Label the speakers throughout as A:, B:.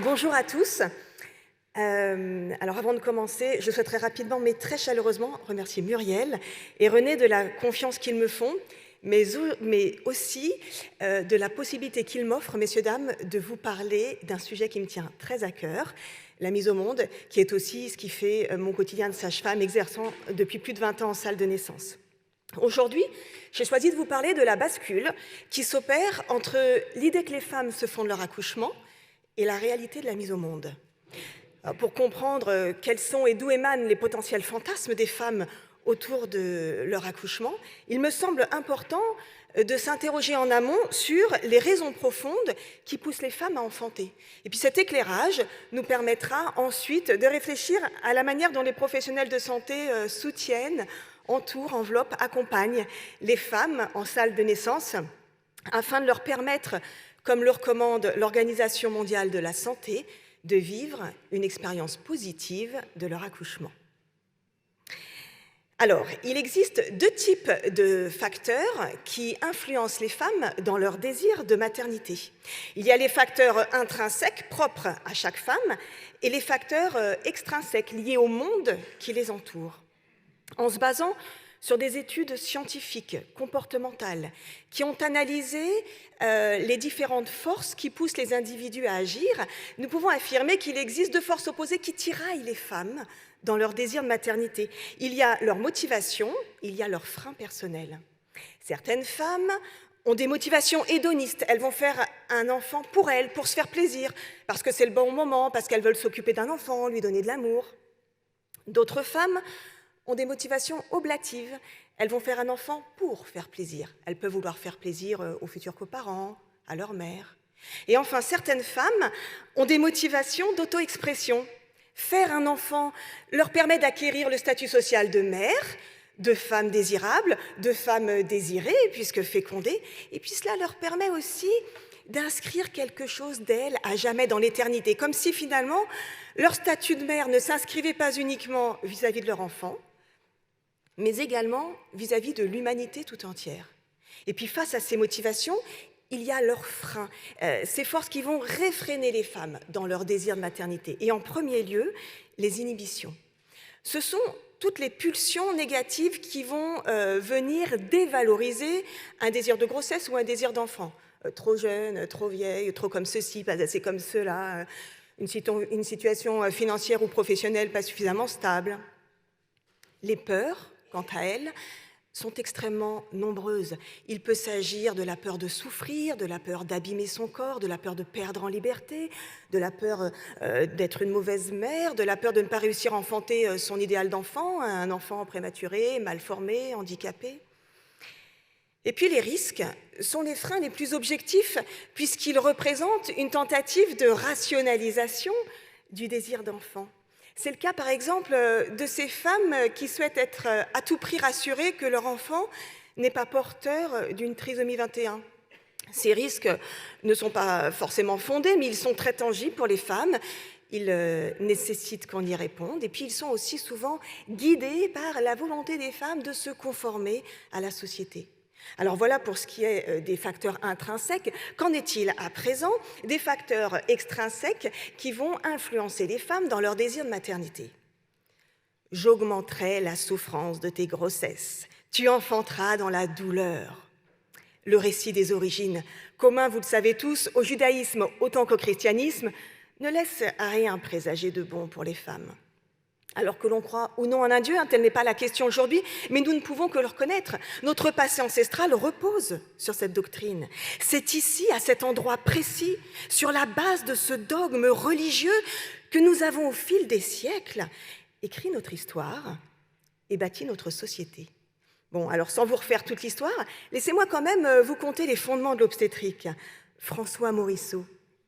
A: Bonjour à tous. Alors avant de commencer, je souhaiterais rapidement, mais très chaleureusement, remercier Muriel et René de la confiance qu'ils me font, mais aussi de la possibilité qu'ils m'offrent, messieurs, dames, de vous parler d'un sujet qui me tient très à cœur, la mise au monde, qui est aussi ce qui fait mon quotidien de sage-femme, exerçant depuis plus de 20 ans en salle de naissance. Aujourd'hui, j'ai choisi de vous parler de la bascule qui s'opère entre l'idée que les femmes se font de leur accouchement et la réalité de la mise au monde. Pour comprendre quels sont et d'où émanent les potentiels fantasmes des femmes autour de leur accouchement, il me semble important de s'interroger en amont sur les raisons profondes qui poussent les femmes à enfanter. Et puis cet éclairage nous permettra ensuite de réfléchir à la manière dont les professionnels de santé soutiennent, entourent, enveloppent, accompagnent les femmes en salle de naissance afin de leur permettre, comme le recommande l'Organisation mondiale de la santé, de vivre une expérience positive de leur accouchement. Alors, il existe deux types de facteurs qui influencent les femmes dans leur désir de maternité. Il y a les facteurs intrinsèques propres à chaque femme et les facteurs extrinsèques liés au monde qui les entoure. En se basant sur des études scientifiques, comportementales, qui ont analysé les différentes forces qui poussent les individus à agir, nous pouvons affirmer qu'il existe deux forces opposées qui tiraillent les femmes dans leur désir de maternité. Il y a leur motivation, il y a leur frein personnel. Certaines femmes ont des motivations hédonistes. Elles vont faire un enfant pour elles, pour se faire plaisir, parce que c'est le bon moment, parce qu'elles veulent s'occuper d'un enfant, lui donner de l'amour. D'autres femmes ont des motivations oblatives. Elles vont faire un enfant pour faire plaisir. Elles peuvent vouloir faire plaisir aux futurs coparents, à leur mère. Et enfin, certaines femmes ont des motivations d'auto-expression. Faire un enfant leur permet d'acquérir le statut social de mère, de femme désirable, de femme désirée, puisque fécondée. Et puis cela leur permet aussi d'inscrire quelque chose d'elles à jamais dans l'éternité, comme si finalement leur statut de mère ne s'inscrivait pas uniquement vis-à-vis de leur enfant, mais également vis-à-vis de l'humanité tout entière. Et puis face à ces motivations, il y a leurs freins, ces forces qui vont réfréner les femmes dans leur désir de maternité. Et en premier lieu, les inhibitions. Ce sont toutes les pulsions négatives qui vont venir dévaloriser un désir de grossesse ou un désir d'enfant. Trop jeune, trop vieille, trop comme ceci, pas assez comme cela, une situation financière ou professionnelle pas suffisamment stable. Les peurs, quant à elles, sont extrêmement nombreuses. Il peut s'agir de la peur de souffrir, de la peur d'abîmer son corps, de la peur de perdre en liberté, de la peur d'être une mauvaise mère, de la peur de ne pas réussir à enfanter son idéal d'enfant, un enfant prématuré, mal formé, handicapé. Et puis les risques sont les freins les plus objectifs puisqu'ils représentent une tentative de rationalisation du désir d'enfant. C'est le cas, par exemple, de ces femmes qui souhaitent être à tout prix rassurées que leur enfant n'est pas porteur d'une trisomie 21. Ces risques ne sont pas forcément fondés, mais ils sont très tangibles pour les femmes. Ils nécessitent qu'on y réponde. Et puis, ils sont aussi souvent guidés par la volonté des femmes de se conformer à la société. Alors voilà pour ce qui est des facteurs intrinsèques. Qu'en est-il à présent des facteurs extrinsèques qui vont influencer les femmes dans leur désir de maternité? J'augmenterai la souffrance de tes grossesses. Tu enfanteras dans la douleur. Le récit des origines, commun, vous le savez tous, au judaïsme autant qu'au christianisme, ne laisse rien présager de bon pour les femmes. Alors que l'on croit ou non en un Dieu, telle n'est pas la question aujourd'hui, mais nous ne pouvons que le reconnaître. Notre passé ancestral repose sur cette doctrine. C'est ici, à cet endroit précis, sur la base de ce dogme religieux, que nous avons au fil des siècles écrit notre histoire et bâti notre société. Bon, alors sans vous refaire toute l'histoire, laissez-moi quand même vous conter les fondements de l'obstétrique. François Morisseau,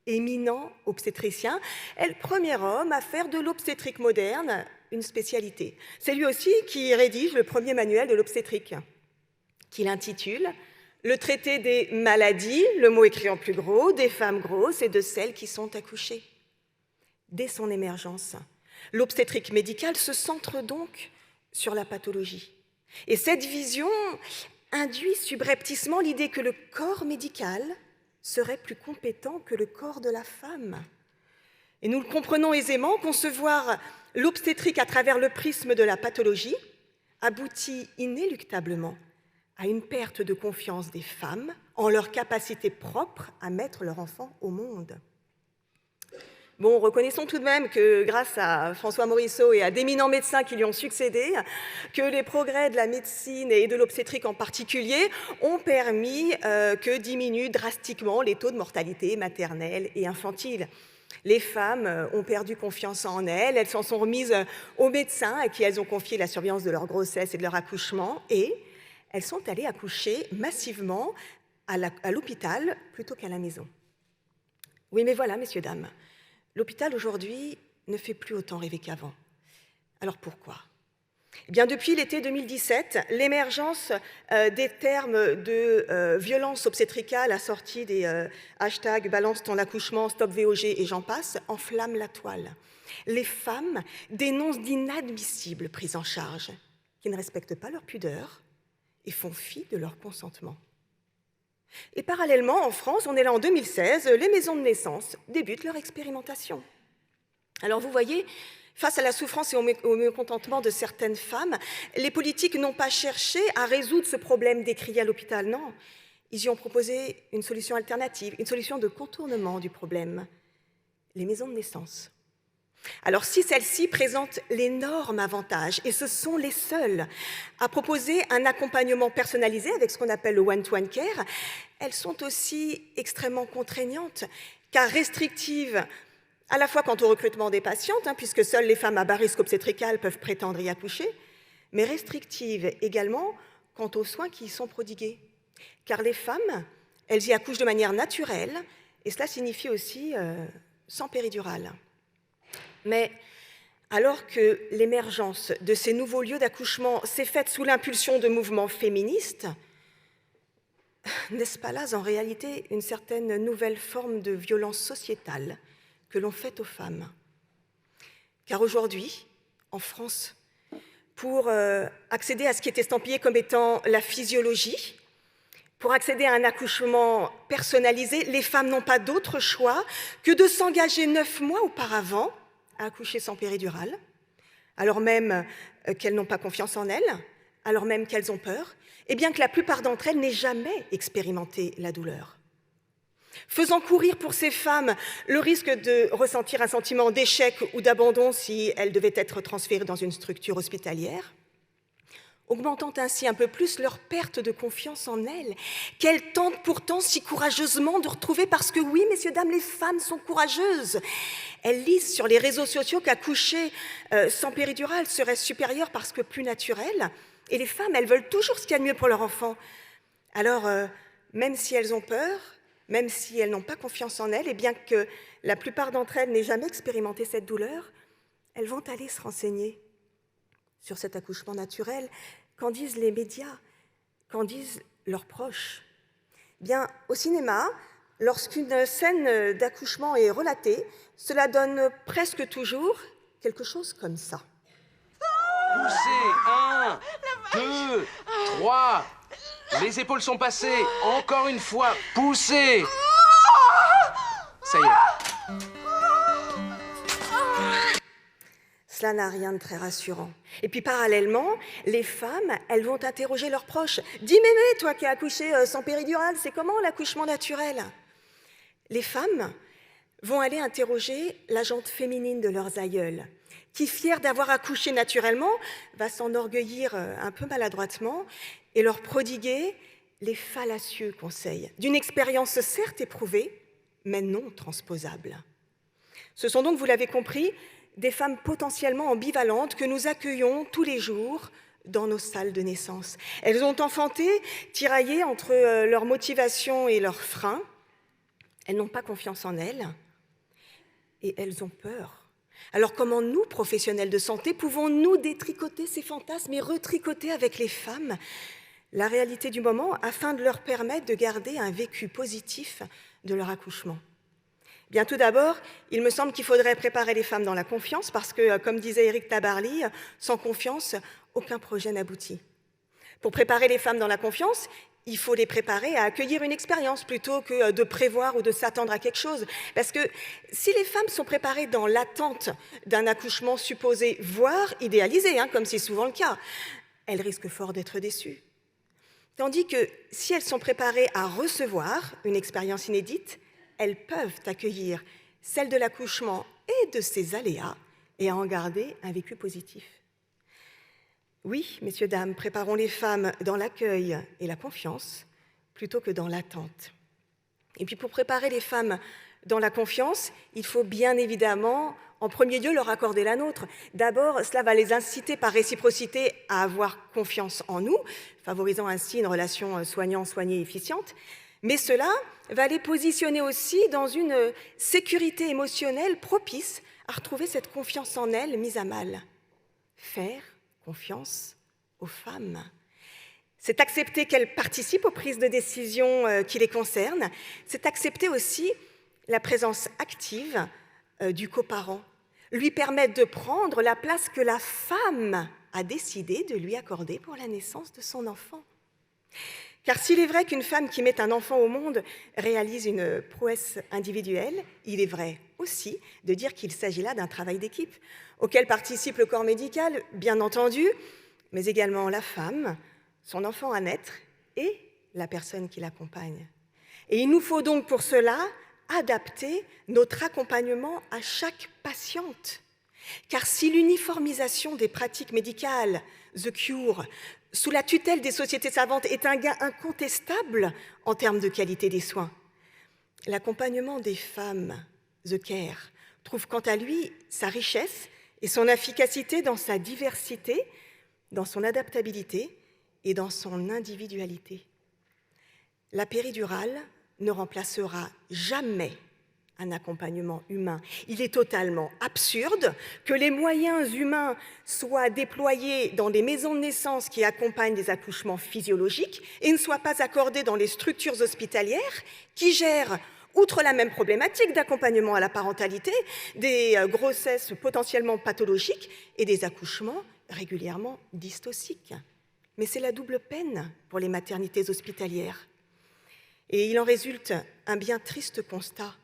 A: éminent obstétricien, est le premier homme à faire de l'obstétrique moderne une spécialité. C'est lui aussi qui rédige le premier manuel de l'obstétrique, qu'il intitule « Le traité des maladies », le mot écrit en plus gros, des femmes grosses et de celles qui sont accouchées. Dès son émergence, l'obstétrique médicale se centre donc sur la pathologie. Et cette vision induit subrepticement l'idée que le corps médical serait plus compétent que le corps de la femme. Et nous le comprenons aisément, concevoir l'obstétrique à travers le prisme de la pathologie aboutit inéluctablement à une perte de confiance des femmes en leur capacité propre à mettre leur enfant au monde. Bon, reconnaissons tout de même que grâce à François Morisseau et à d'éminents médecins qui lui ont succédé, que les progrès de la médecine et de l'obstétrique en particulier ont permis que diminuent drastiquement les taux de mortalité maternelle et infantile. Les femmes ont perdu confiance en elles, elles s'en sont remises aux médecins à qui elles ont confié la surveillance de leur grossesse et de leur accouchement, et elles sont allées accoucher massivement à l'hôpital plutôt qu'à la maison. Oui, mais voilà, messieurs, dames, l'hôpital aujourd'hui ne fait plus autant rêver qu'avant. Alors pourquoi ? Eh bien, depuis l'été 2017, l'émergence des termes de violence obstétricale assortis des hashtags « balance ton accouchement »,« stop VOG » et j'en passe, enflamme la toile. Les femmes dénoncent d'inadmissibles prises en charge qui ne respectent pas leur pudeur et font fi de leur consentement. Et parallèlement, en France, on est là en 2016, les maisons de naissance débutent leur expérimentation. Alors vous voyez, face à la souffrance et au mécontentement de certaines femmes, les politiques n'ont pas cherché à résoudre ce problème décrié à l'hôpital, non. Ils y ont proposé une solution alternative, une solution de contournement du problème, les maisons de naissance. Alors si celles-ci présentent l'énorme avantage, et ce sont les seules, à proposer un accompagnement personnalisé avec ce qu'on appelle le one-to-one care, elles sont aussi extrêmement contraignantes, car restrictives à la fois quant au recrutement des patientes, puisque seules les femmes à bas risque obstétrical peuvent prétendre y accoucher, mais restrictives également quant aux soins qui y sont prodigués. Car les femmes, elles y accouchent de manière naturelle, et cela signifie aussi sans péridurale. Mais alors que l'émergence de ces nouveaux lieux d'accouchement s'est faite sous l'impulsion de mouvements féministes, n'est-ce pas là en réalité une certaine nouvelle forme de violence sociétale que l'on fait aux femmes? Car aujourd'hui, en France, pour accéder à ce qui est estampillé comme étant la physiologie, pour accéder à un accouchement personnalisé, les femmes n'ont pas d'autre choix que de s'engager 9 mois auparavant à accoucher sans péridurale, alors même qu'elles n'ont pas confiance en elles, alors même qu'elles ont peur, et bien que la plupart d'entre elles n'aient jamais expérimenté la douleur. Faisant courir pour ces femmes le risque de ressentir un sentiment d'échec ou d'abandon si elles devaient être transférées dans une structure hospitalière, augmentant ainsi un peu plus leur perte de confiance en elles, qu'elles tentent pourtant si courageusement de retrouver, parce que oui, messieurs, dames, les femmes sont courageuses. Elles lisent sur les réseaux sociaux qu'accoucher sans péridurale serait supérieur parce que plus naturel, et les femmes, elles veulent toujours ce qu'il y a de mieux pour leur enfant. Alors, même si elles ont peur, même si elles n'ont pas confiance en elles, et bien que la plupart d'entre elles n'aient jamais expérimenté cette douleur, elles vont aller se renseigner sur cet accouchement naturel. Qu'en disent les médias? Qu'en disent leurs proches? Bien, au cinéma, lorsqu'une scène d'accouchement est relatée, cela donne presque toujours quelque chose comme ça.
B: Poussez, 1, 2, 3. Les épaules sont passées. Encore une fois, poussez. Ça y est.
A: Cela n'a rien de très rassurant. Et puis parallèlement, les femmes, elles vont interroger leurs proches. « Dis mémé, toi qui as accouché sans péridurale, c'est comment l'accouchement naturel ?» Les femmes vont aller interroger la jante féminine de leurs aïeules, qui, fière d'avoir accouché naturellement, va s'enorgueillir un peu maladroitement et leur prodiguer les fallacieux conseils d'une expérience certes éprouvée, mais non transposable. Ce sont donc, vous l'avez compris, des femmes potentiellement ambivalentes que nous accueillons tous les jours dans nos salles de naissance. Elles ont enfanté, tiraillées entre leur motivation et leurs freins. Elles n'ont pas confiance en elles et elles ont peur. Alors comment nous, professionnels de santé, pouvons-nous détricoter ces fantasmes et retricoter avec les femmes la réalité du moment afin de leur permettre de garder un vécu positif de leur accouchement? Bien, tout d'abord, il me semble qu'il faudrait préparer les femmes dans la confiance parce que, comme disait Éric Tabarly, sans confiance, aucun projet n'aboutit. Pour préparer les femmes dans la confiance, il faut les préparer à accueillir une expérience plutôt que de prévoir ou de s'attendre à quelque chose. Parce que si les femmes sont préparées dans l'attente d'un accouchement supposé, voire idéalisé, comme c'est souvent le cas, elles risquent fort d'être déçues. Tandis que si elles sont préparées à recevoir une expérience inédite, elles peuvent accueillir celle de l'accouchement et de ses aléas et à en garder un vécu positif. Oui, messieurs, dames, préparons les femmes dans l'accueil et la confiance plutôt que dans l'attente. Et puis pour préparer les femmes dans la confiance, il faut bien évidemment, en premier lieu, leur accorder la nôtre. D'abord, cela va les inciter par réciprocité à avoir confiance en nous, favorisant ainsi une relation soignant-soignée efficiente. Mais cela va les positionner aussi dans une sécurité émotionnelle propice à retrouver cette confiance en elles mise à mal. Faire confiance aux femmes. C'est accepter qu'elles participent aux prises de décision qui les concernent. C'est accepter aussi la présence active du coparent, lui permettre de prendre la place que la femme a décidé de lui accorder pour la naissance de son enfant. Car s'il est vrai qu'une femme qui met un enfant au monde réalise une prouesse individuelle, il est vrai aussi de dire qu'il s'agit là d'un travail d'équipe, auquel participe le corps médical, bien entendu, mais également la femme, son enfant à naître et la personne qui l'accompagne. Et il nous faut donc pour cela adapter notre accompagnement à chaque patiente. Car si l'uniformisation des pratiques médicales, The Cure, sous la tutelle des sociétés savantes est un gain incontestable en termes de qualité des soins, l'accompagnement des femmes, The Care, trouve quant à lui sa richesse et son efficacité dans sa diversité, dans son adaptabilité et dans son individualité. La péridurale ne remplacera jamais un accompagnement humain. Il est totalement absurde que les moyens humains soient déployés dans des maisons de naissance qui accompagnent des accouchements physiologiques et ne soient pas accordés dans les structures hospitalières qui gèrent, outre la même problématique d'accompagnement à la parentalité, des grossesses potentiellement pathologiques et des accouchements régulièrement dystoxiques. Mais c'est la double peine pour les maternités hospitalières. Et il en résulte un bien triste constat.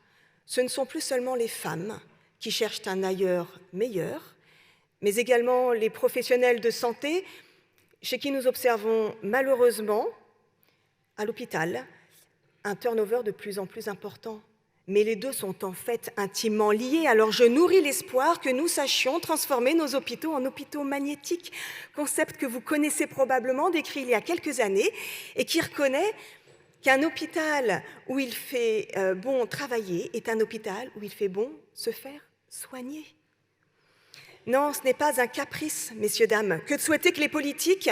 A: Ce ne sont plus seulement les femmes qui cherchent un ailleurs meilleur, mais également les professionnels de santé chez qui nous observons malheureusement à l'hôpital un turnover de plus en plus important. Mais les deux sont en fait intimement liés. Alors je nourris l'espoir que nous sachions transformer nos hôpitaux en hôpitaux magnétiques, concept que vous connaissez probablement, décrit il y a quelques années, et qui reconnaît qu'un hôpital où il fait bon travailler est un hôpital où il fait bon se faire soigner. Non, ce n'est pas un caprice, messieurs, dames, que de souhaiter que les politiques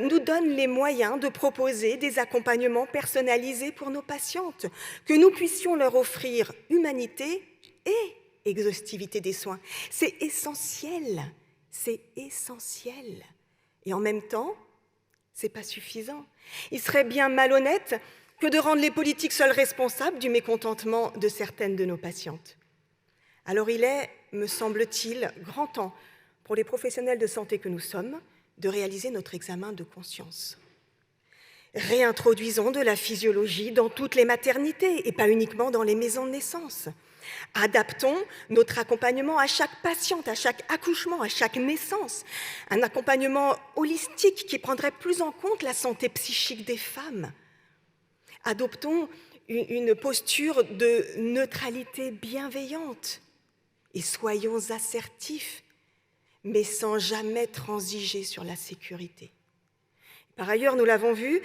A: nous donnent les moyens de proposer des accompagnements personnalisés pour nos patientes, que nous puissions leur offrir humanité et exhaustivité des soins. C'est essentiel, c'est essentiel. Et en même temps, c'est pas suffisant. Il serait bien malhonnête que de rendre les politiques seuls responsables du mécontentement de certaines de nos patientes. Alors il est, me semble-t-il, grand temps pour les professionnels de santé que nous sommes de réaliser notre examen de conscience. Réintroduisons de la physiologie dans toutes les maternités et pas uniquement dans les maisons de naissance. Adaptons notre accompagnement à chaque patiente, à chaque accouchement, à chaque naissance. Un accompagnement holistique qui prendrait plus en compte la santé psychique des femmes. Adoptons une posture de neutralité bienveillante et soyons assertifs, mais sans jamais transiger sur la sécurité. Par ailleurs, nous l'avons vu,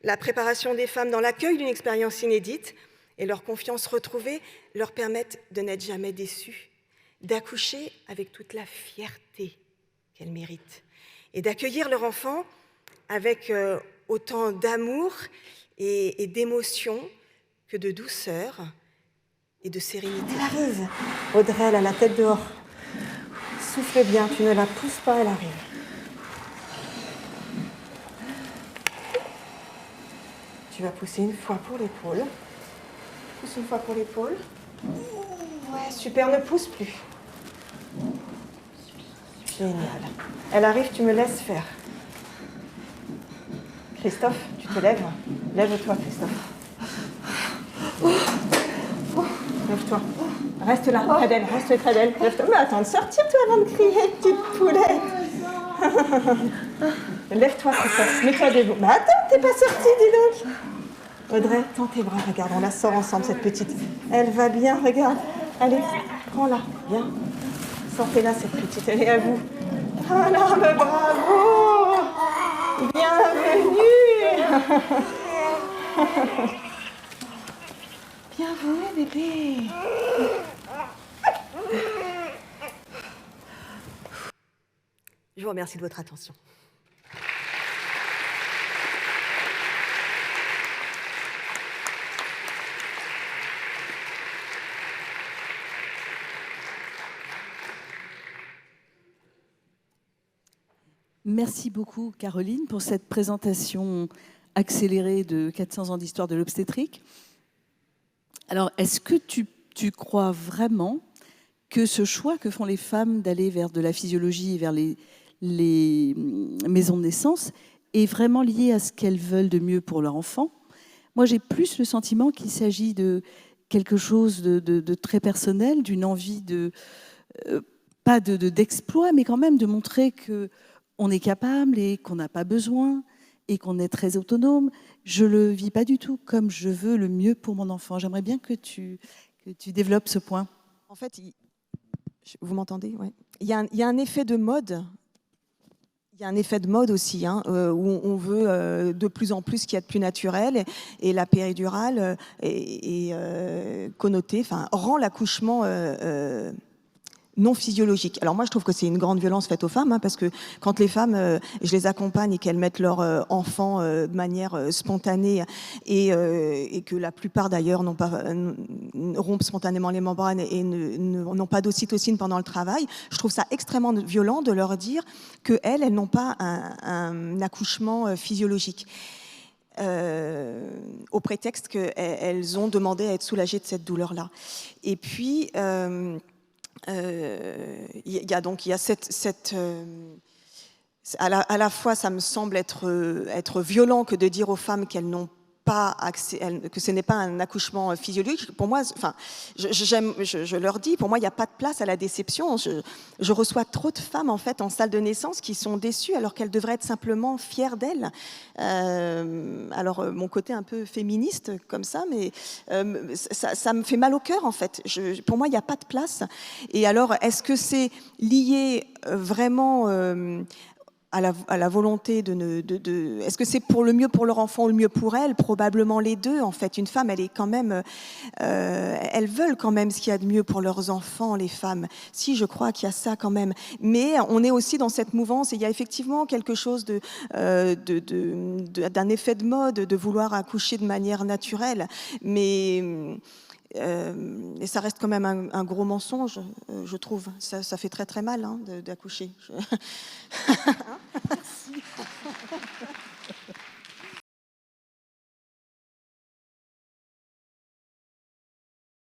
A: la préparation des femmes dans l'accueil d'une expérience inédite et leur confiance retrouvée leur permettent de n'être jamais déçues, d'accoucher avec toute la fierté qu'elles méritent et d'accueillir leur enfant avec autant d'amour et d'émotion que de douceur et de sérénité.
C: Elle arrive. Audrey, elle a la tête dehors. Souffle bien, tu ne la pousses pas, elle arrive. Tu vas pousser une fois pour l'épaule. Pousse une fois pour l'épaule. Ouais, super, ne pousse plus. Génial. Elle arrive, tu me laisses faire. Christophe, tu te lèves. Lève-toi, Christophe. Lève-toi. Reste là, près d'elle, reste près d'elle. Lève-toi. Mais attends de sortir, toi, avant de crier, petite poulette. Lève-toi, Christophe. Mets-toi debout. Mais attends, t'es pas sortie, dis donc. Audrey, tends tes bras, regarde, on la sort ensemble, cette petite. Elle va bien, regarde. Allez, prends-la, viens. Sortez-la, cette petite, elle est à vous. Ah là, mais bravo. Bienvenue. Bienvenue, bébé.
A: Je vous remercie de votre attention.
D: Merci beaucoup, Caroline, pour cette présentation accélérée de 400 ans d'histoire de l'obstétrique. Alors, est-ce que tu crois vraiment que ce choix que font les femmes d'aller vers de la physiologie et vers les maisons de naissance est vraiment lié à ce qu'elles veulent de mieux pour leur enfant? Moi, j'ai plus le sentiment qu'il s'agit de quelque chose de très personnel, d'une envie pas d'exploit, mais quand même de montrer qu'on est capable et qu'on n'a pas besoin et qu'on est très autonome. Je ne le vis pas du tout comme je veux le mieux pour mon enfant. J'aimerais bien que tu développes ce point.
C: En fait, vous m'entendez? Ouais. Il y a un effet de mode. Il y a un effet de mode aussi, où on veut de plus en plus ce qu'il y a de plus naturel, et la péridurale est connotée, rend l'accouchement non physiologique. Alors moi, je trouve que c'est une grande violence faite aux femmes, parce que quand les femmes, je les accompagne et qu'elles mettent leur enfant de manière spontanée et que la plupart d'ailleurs rompent spontanément les membranes et n'ont pas d'ocytocine pendant le travail, je trouve ça extrêmement violent de leur dire qu'elles n'ont pas un accouchement physiologique. Au prétexte qu'elles ont demandé à être soulagées de cette douleur-là. Et puis, il y a cette à la fois ça me semble être violent que de dire aux femmes qu'elles n'ont pas accès, que ce n'est pas un accouchement physiologique. Pour moi, je leur dis, pour moi, il n'y a pas de place à la déception. Je reçois trop de femmes en fait en salle de naissance qui sont déçues alors qu'elles devraient être simplement fières d'elles. Alors mon côté un peu féministe comme ça, mais ça me fait mal au cœur en fait. Pour moi, il n'y a pas de place. Et alors, est-ce que c'est lié vraiment à la volonté est-ce que c'est pour le mieux pour leur enfant ou le mieux pour elles? Probablement les deux, en fait. Une femme, elle est quand même... elles veulent quand même ce qu'il y a de mieux pour leurs enfants, les femmes. Si, je crois qu'il y a ça quand même. Mais on est aussi dans cette mouvance, et il y a effectivement quelque chose d'un effet de mode, de vouloir accoucher de manière naturelle. Mais... et ça reste quand même un gros mensonge, je trouve. Ça fait très très mal d'accoucher. Merci.